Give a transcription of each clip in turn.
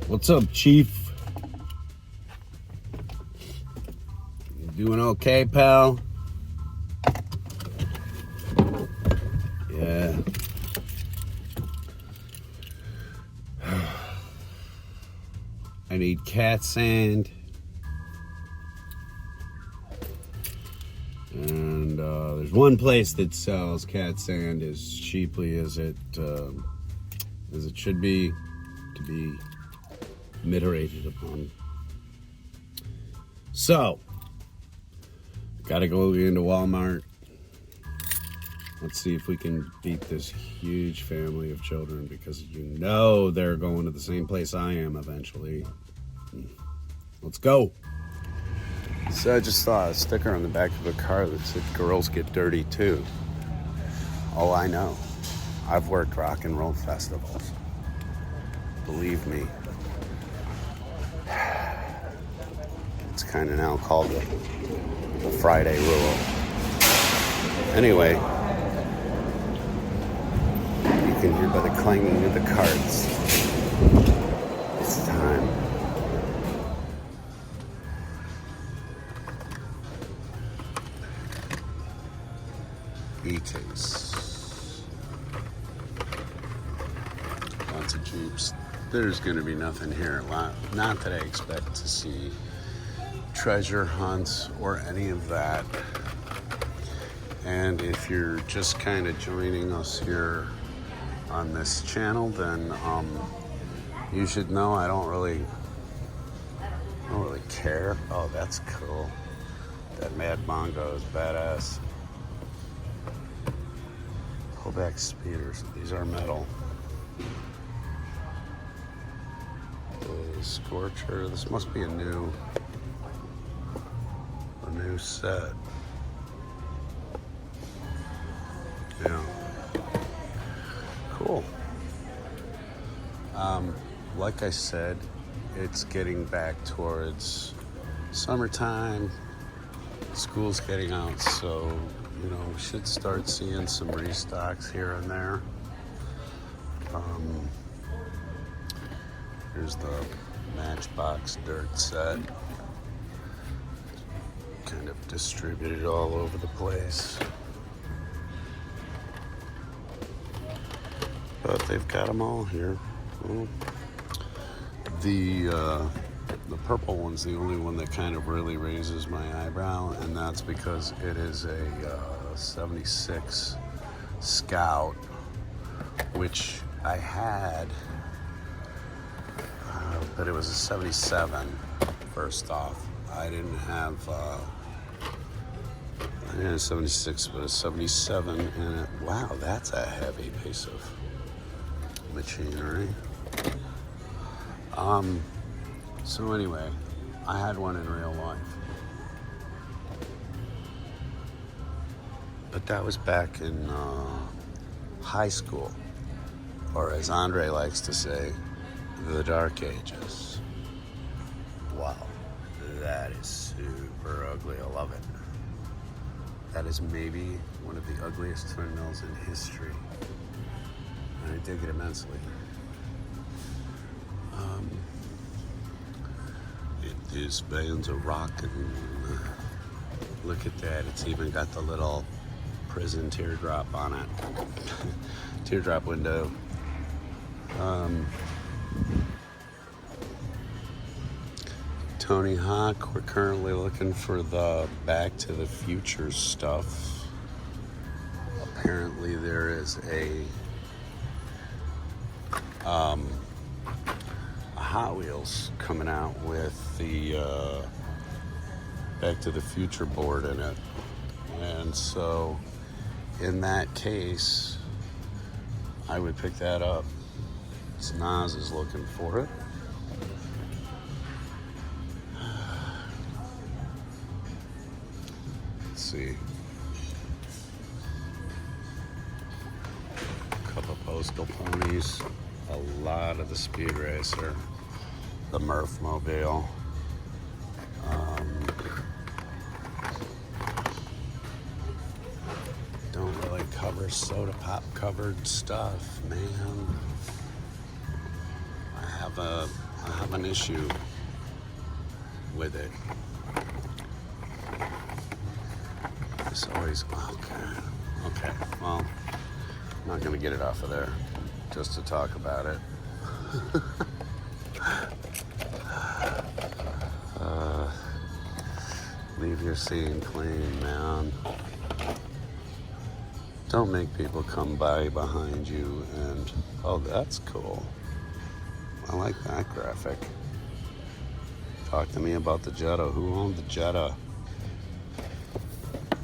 What's up, Chief? You doing okay, pal? Yeah. I need cat sand. And there's one place that sells cat sand as cheaply as it should be, to be iterated upon. So, gotta go into Walmart. Let's see if we can beat this huge family of children, because they're going to the same place I am eventually. Let's go. So I just saw a sticker on the back of a car that said girls get dirty too. Oh, I know. I've worked rock and roll festivals. Believe me. It's kind of now called the Friday rule. Anyway, you can hear by the clanging of the carts. It's time. E-case. Lots of Jeeps. There's going to be nothing here. Not that I expect to see treasure hunts or any of that. And if you're just kind of joining us here on this channel, then you should know I don't really care. Oh, that's cool. That Mad Mongo is badass. Pullback speeders. These are metal. The Scorcher. This must be a new set. Yeah. Cool. Like I said, it's getting back towards summertime. School's getting out, so we should start seeing some restocks here and there. Here's the Matchbox dirt set. Kind of distributed all over the place. But they've got them all here. Well, the purple one's the only one that kind of really raises my eyebrow, and that's because it is a 76 Scout, which I had, but it was a 77 first off. I didn't have a 76, but a 77, and wow, that's a heavy piece of machinery. So anyway, I had one in real life, but that was back in high school, or as Andre likes to say, the Dark Ages. Wow, that is super ugly. I love it. That is maybe one of the ugliest twin mills in history. And I dig it immensely. It is bands of rock, and look at that. It's even got the little prison teardrop on it. Teardrop window. Tony Hawk, we're currently looking for the Back to the Future stuff. Apparently there is a Hot Wheels coming out with the Back to the Future board in it. And so in that case, I would pick that up. Nas is looking for it. Let's see. A couple postal ponies. A lot of the Speed Racer. The Murph Mobile. Don't really cover soda pop covered stuff, man. I I have an issue with it. It's always, okay, well, I'm not gonna get it off of there just to talk about it. Leave your scene clean, man. Don't make people come by behind you and, oh, that's cool. I like that graphic. Talk to me about the Jetta. Who owned the Jetta?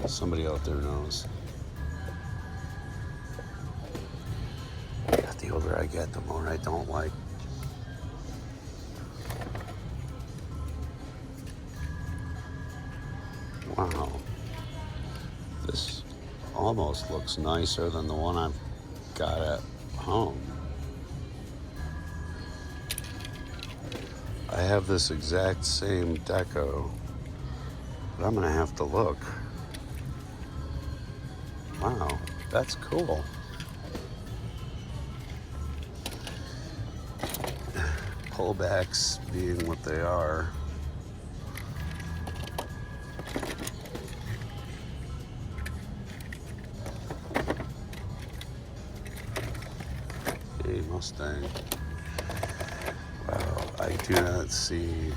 Somebody out there knows. The older I get, the more I don't like. Wow. This almost looks nicer than the one I've got at home. I have this exact same deco, but I'm gonna have to look. Wow, that's cool. Pullbacks being what they are. Hey, Mustang. Wow, I do not see.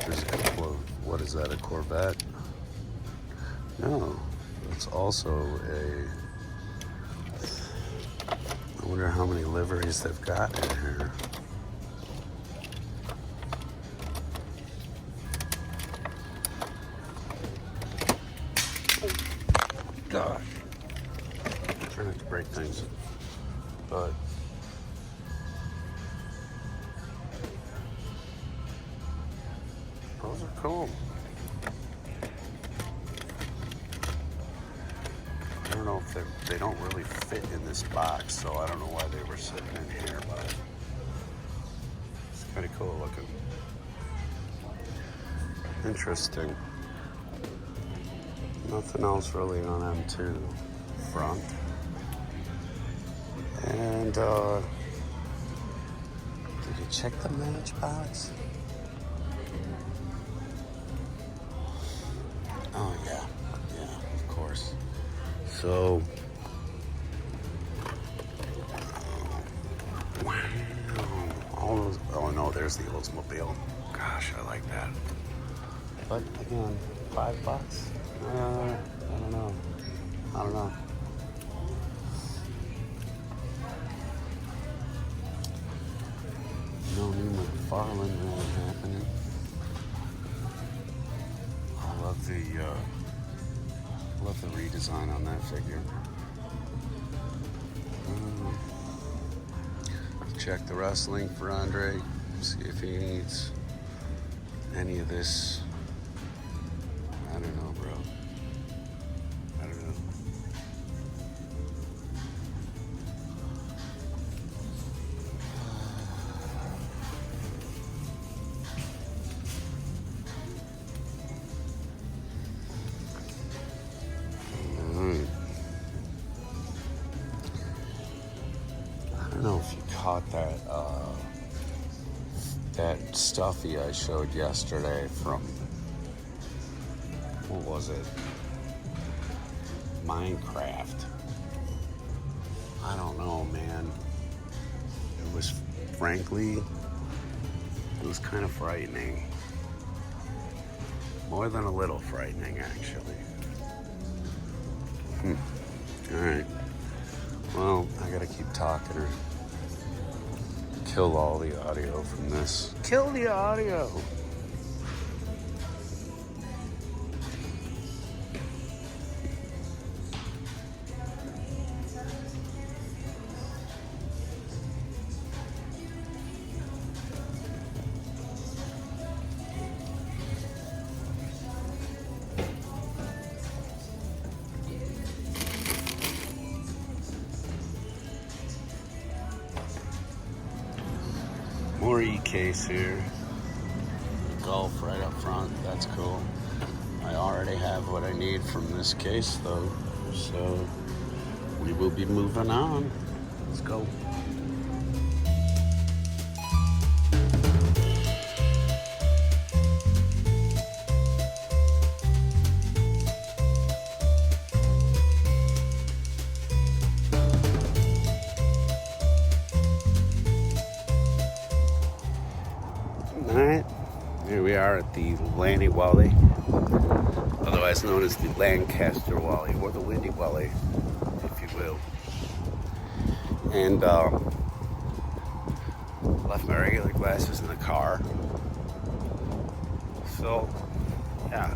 There's a couple of, what is that, a Corvette? No, it's also I wonder how many liveries they've got in here. God. I'm trying not to break things, but those are cool. I don't know if they don't really fit in this box, so I don't know why they were sitting in here, but it's kind of cool looking. Interesting. Nothing else really on M2 front. And did you check the matchbox? Oh yeah, of course. So, wow, all those, oh no, there's the Oldsmobile. Gosh, I like that. But again, $5? I don't know. No new McFarlane really happening. I love the redesign on that figure. Check the wrestling for Andre. See if he needs any of this. I don't know, bro. I don't know. I don't know if you caught that stuffy I showed yesterday from, what was it? Minecraft. I don't know, man. It was, frankly, it was kind of frightening. More than a little frightening, actually. All right. Well, I gotta keep talking or kill all the audio from this. Kill the audio! More E-case here. Golf right up front, that's cool. I already have what I need from this case though, so we will be moving on. Let's go. Alright, here we are at the Lanny Wally, otherwise known as the Lancaster Wally, or the Windy Wally, if you will. And left my regular glasses in the car. So, yeah,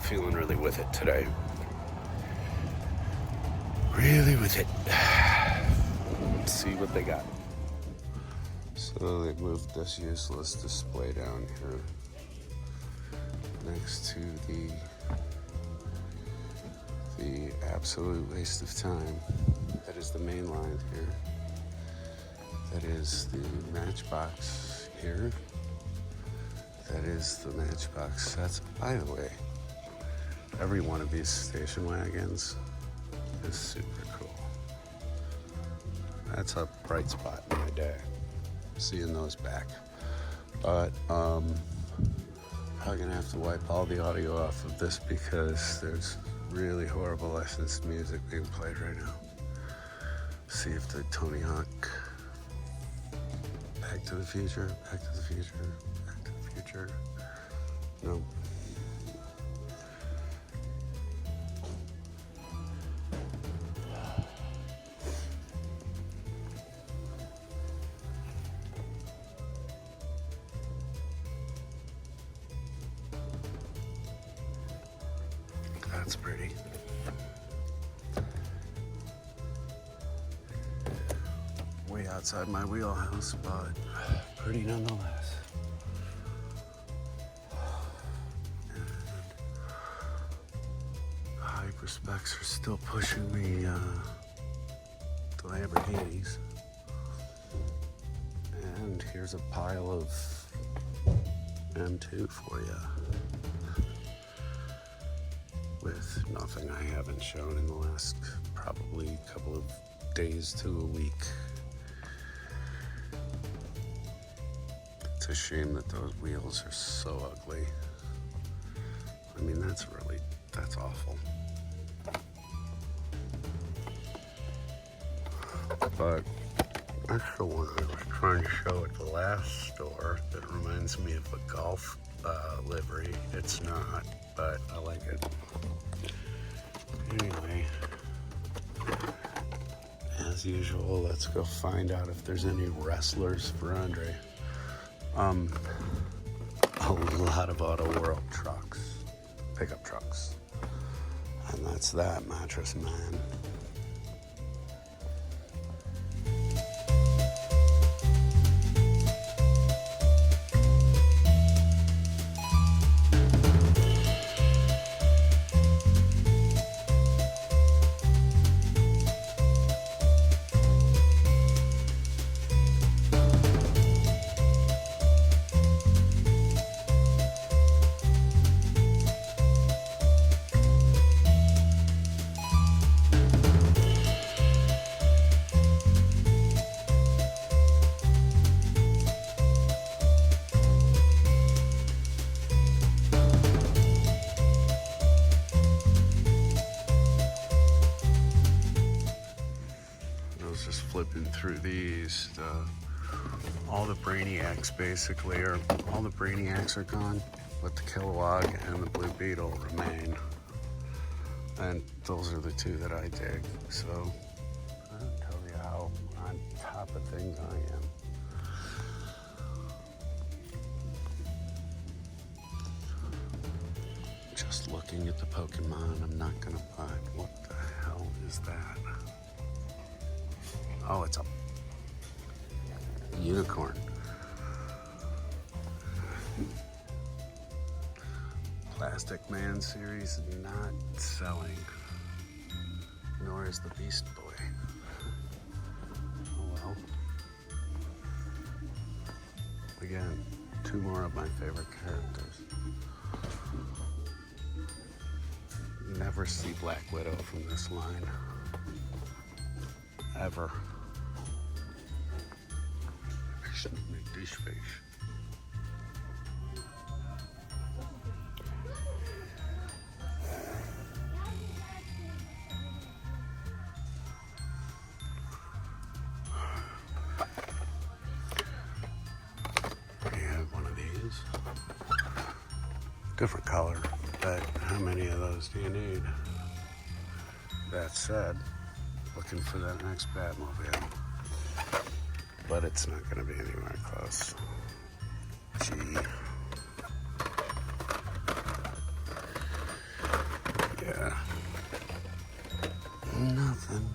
feeling really with it today. Really with it. Let's see what they got. So they moved this useless display down here next to the absolute waste of time. That is the main line here. That is the matchbox here. That is the matchbox. That's, by the way, every one of these station wagons is super cool. That's a bright spot in my day, seeing those back. But probably gonna have to wipe all the audio off of this because there's really horrible licensed music being played right now. See if the Tony Hawk Back to the Future, Back to the Future, Back to the Future. No. That's pretty. Way outside my wheelhouse, but pretty nonetheless. And hyperspecs are still pushing the Lamborghinis. And here's a pile of M2 for you. With nothing I haven't shown in the last probably couple of days to a week. It's a shame that those wheels are so ugly. I mean, that's awful. But that's the one I was trying to show at the last store that reminds me of a golf livery. It's not, but I like it. Anyway, as usual, let's go find out if there's any wrestlers for Andre. A lot of Auto World trucks, pickup trucks, and that's that, Mattress Man. Just flipping through these, all the Brainiacs basically are, all the Brainiacs are gone, but the Kilowog and the Blue Beetle remain. And those are the two that I dig. So I'll tell you how on top of things I am. Just looking at the Pokemon, I'm not gonna buy. What the hell is that? Oh, it's a unicorn. Plastic Man series not selling, nor is the Beast Boy. Oh well. Again, two more of my favorite characters. Never see Black Widow from this line. Ever. I shouldn't make this face. different color, but how many of those do you need? That said, looking for that next Batmobile, but it's not going to be anywhere close. Gee. Yeah. Nothing.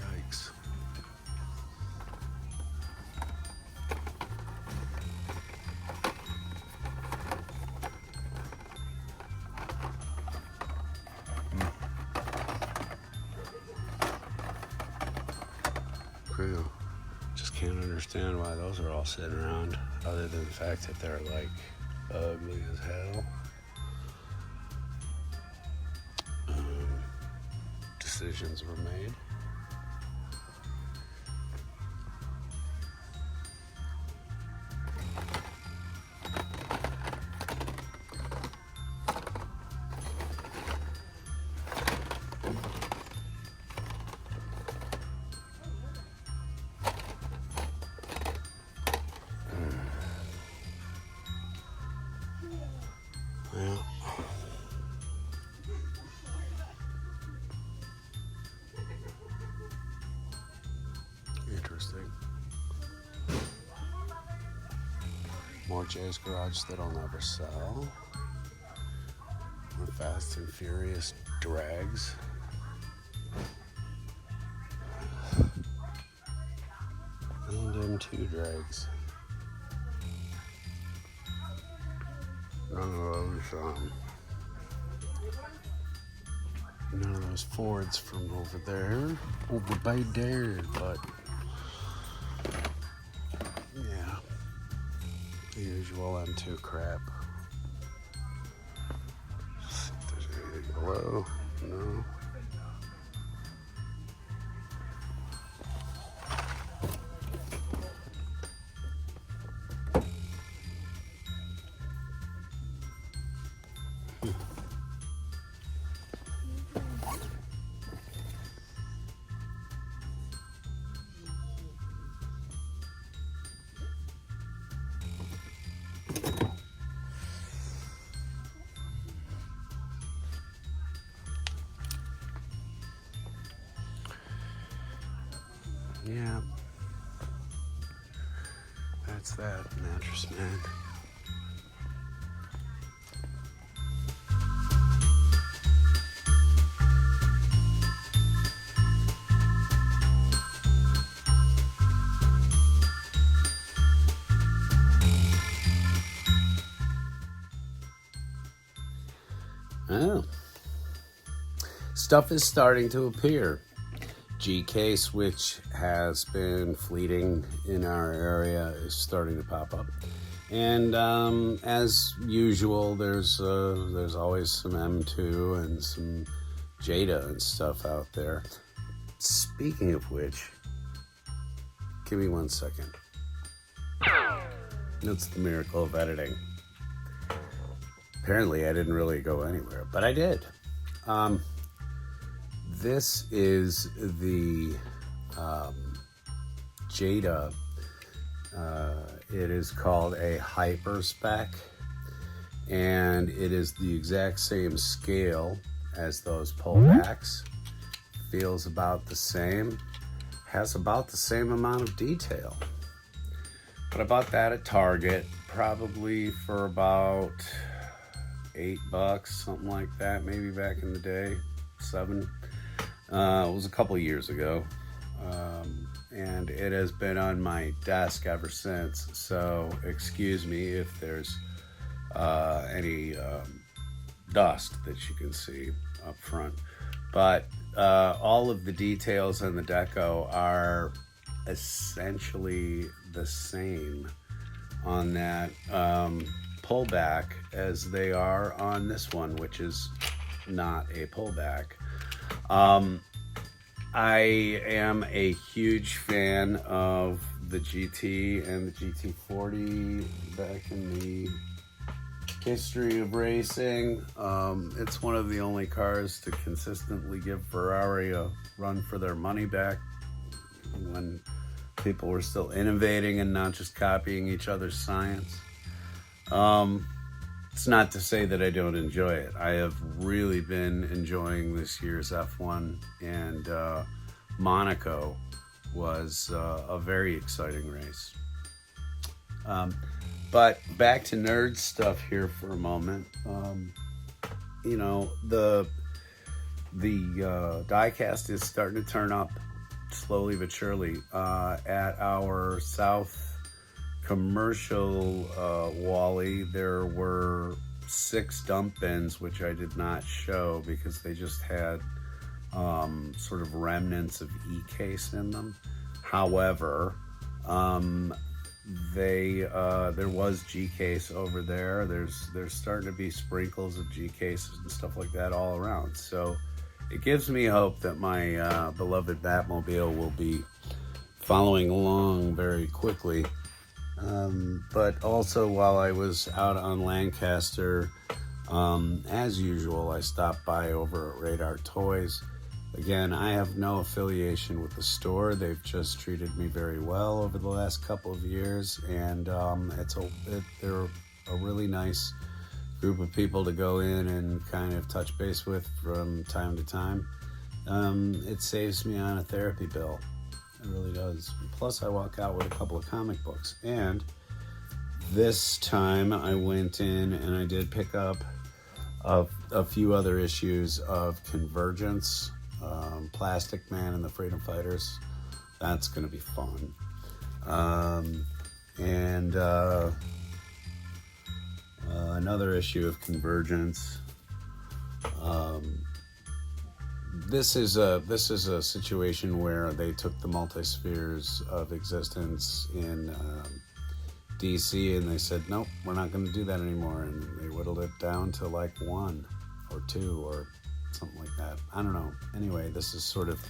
Yikes. Crew. Just can't understand why those are all sitting around, other than the fact that they're like ugly as hell. Decisions were made. Well, interesting. More Jay's Garage that'll never sell. More Fast and Furious drags. And M2 drags. None of those Fords from over by there, but yeah, the usual M2 crap. See if there's anything below. No. Yeah, that's that, Mattress Man. Oh, stuff is starting to appear. G-Case, which has been fleeting in our area, is starting to pop up. And as usual, there's always some M2 and some Jada and stuff out there. Speaking of which, give me 1 second. That's the miracle of editing. Apparently, I didn't really go anywhere, but I did. This is the Jada. It is called a Hyperspec, and it is the exact same scale as those pullbacks. Feels about the same. Has about the same amount of detail. But I bought that at Target, probably for about $8, something like that, maybe back in the day, 7. It was a couple years ago, and it has been on my desk ever since, so excuse me if there's any dust that you can see up front, but all of the details in the deco are essentially the same on that pullback as they are on this one, which is not a pullback. I am a huge fan of the GT and the GT40 back in the history of racing. It's one of the only cars to consistently give Ferrari a run for their money back when people were still innovating and not just copying each other's science. It's not to say that I don't enjoy it. I have really been enjoying this year's F1, and Monaco was a very exciting race. But back to nerd stuff here for a moment. You know, the diecast is starting to turn up slowly but surely. At our South Commercial Wally, there were 6 dump bins, which I did not show because they just had sort of remnants of E-case in them. However, there was G-case over there. There's starting to be sprinkles of G-cases and stuff like that all around. So it gives me hope that my beloved Batmobile will be following along very quickly. But also, while I was out on Lancaster, as usual, I stopped by over at Radar Toys. Again, I have no affiliation with the store. They've just treated me very well over the last couple of years, and they're a really nice group of people to go in and kind of touch base with from time to time. It saves me on a therapy bill. It really does. Plus, I walk out with a couple of comic books. And this time I went in and I did pick up a few other issues of Convergence, Plastic Man and the Freedom Fighters. That's going to be fun. Another issue of Convergence. This is a situation where they took the multispheres of existence in DC and they said, nope, we're not going to do that anymore, and they whittled it down to like 1 or 2 or something like that. I don't know. Anyway, this is sort of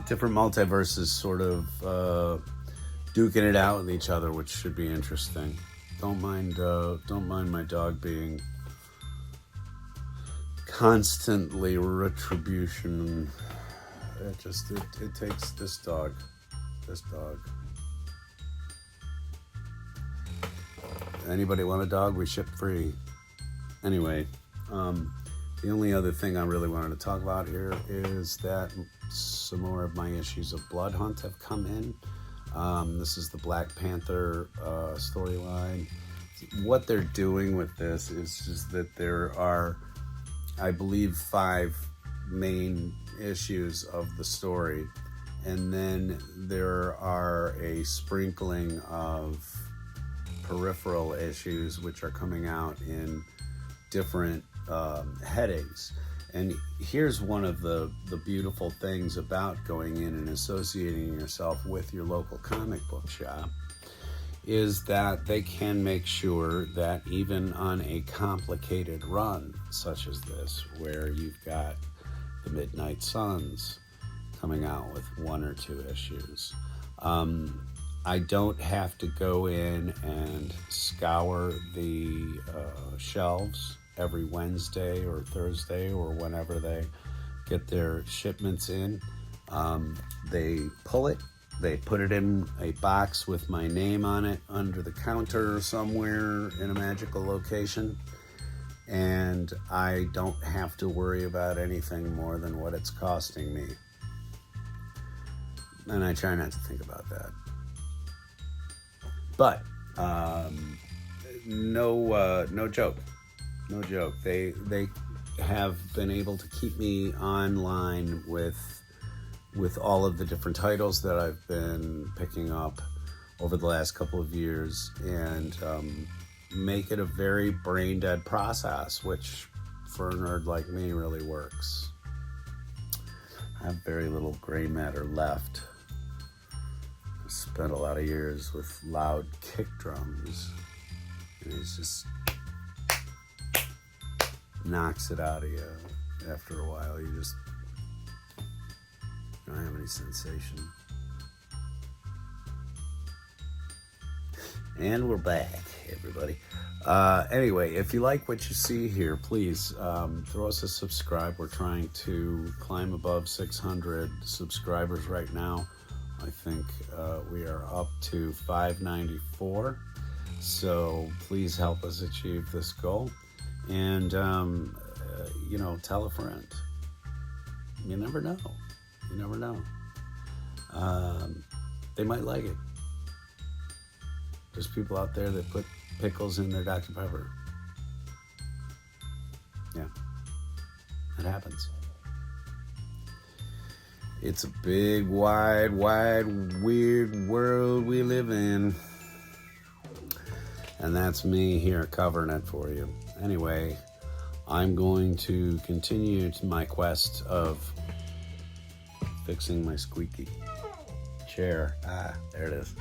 different multiverses sort of duking it out with each other, which should be interesting. Don't mind my dog being constantly retribution. It takes this dog. Anybody want a dog? We ship free. Anyway, the only other thing I really wanted to talk about here is that some more of my issues of Blood Hunt have come in. This is the Black Panther storyline. What they're doing with this is just that there are, I believe, 5 main issues of the story, and then there are a sprinkling of peripheral issues which are coming out in different headings. And here's one of the beautiful things about going in and associating yourself with your local comic book shop is that they can make sure that even on a complicated run such as this, where you've got the Midnight Suns coming out with 1 or 2 issues, I don't have to go in and scour the shelves every Wednesday or Thursday or whenever they get their shipments in. They pull it, they put it in a box with my name on it under the counter somewhere in a magical location, and I don't have to worry about anything more than what it's costing me. And I try not to think about that. But no joke. They have been able to keep me online with all of the different titles that I've been picking up over the last couple of years, and make it a very brain dead process, which for a nerd like me really works. I have very little gray matter left. I spent a lot of years with loud kick drums, and it's just knocks it out of you after a while. You just don't have any sensation. And we're back, everybody. Anyway, if you like what you see here, please throw us a subscribe. We're trying to climb above 600 subscribers right now I think we are up to 594. So please help us achieve this goal. And, you know, tell a friend. You never know. You never know. They might like it. There's people out there that put pickles in their Dr. Pepper. Yeah, it happens. It's a big, wide, weird world we live in. And that's me here covering it for you. Anyway, I'm going to continue to my quest of fixing my squeaky chair. Ah, there it is.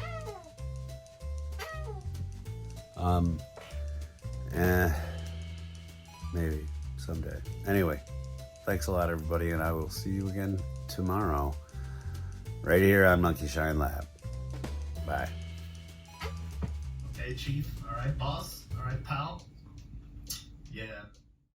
Maybe someday. Anyway, thanks a lot, everybody, and I will see you again tomorrow, right here on Monkey Shine Lab. Bye. Okay, Chief. All right, boss. All right, pal. Yeah.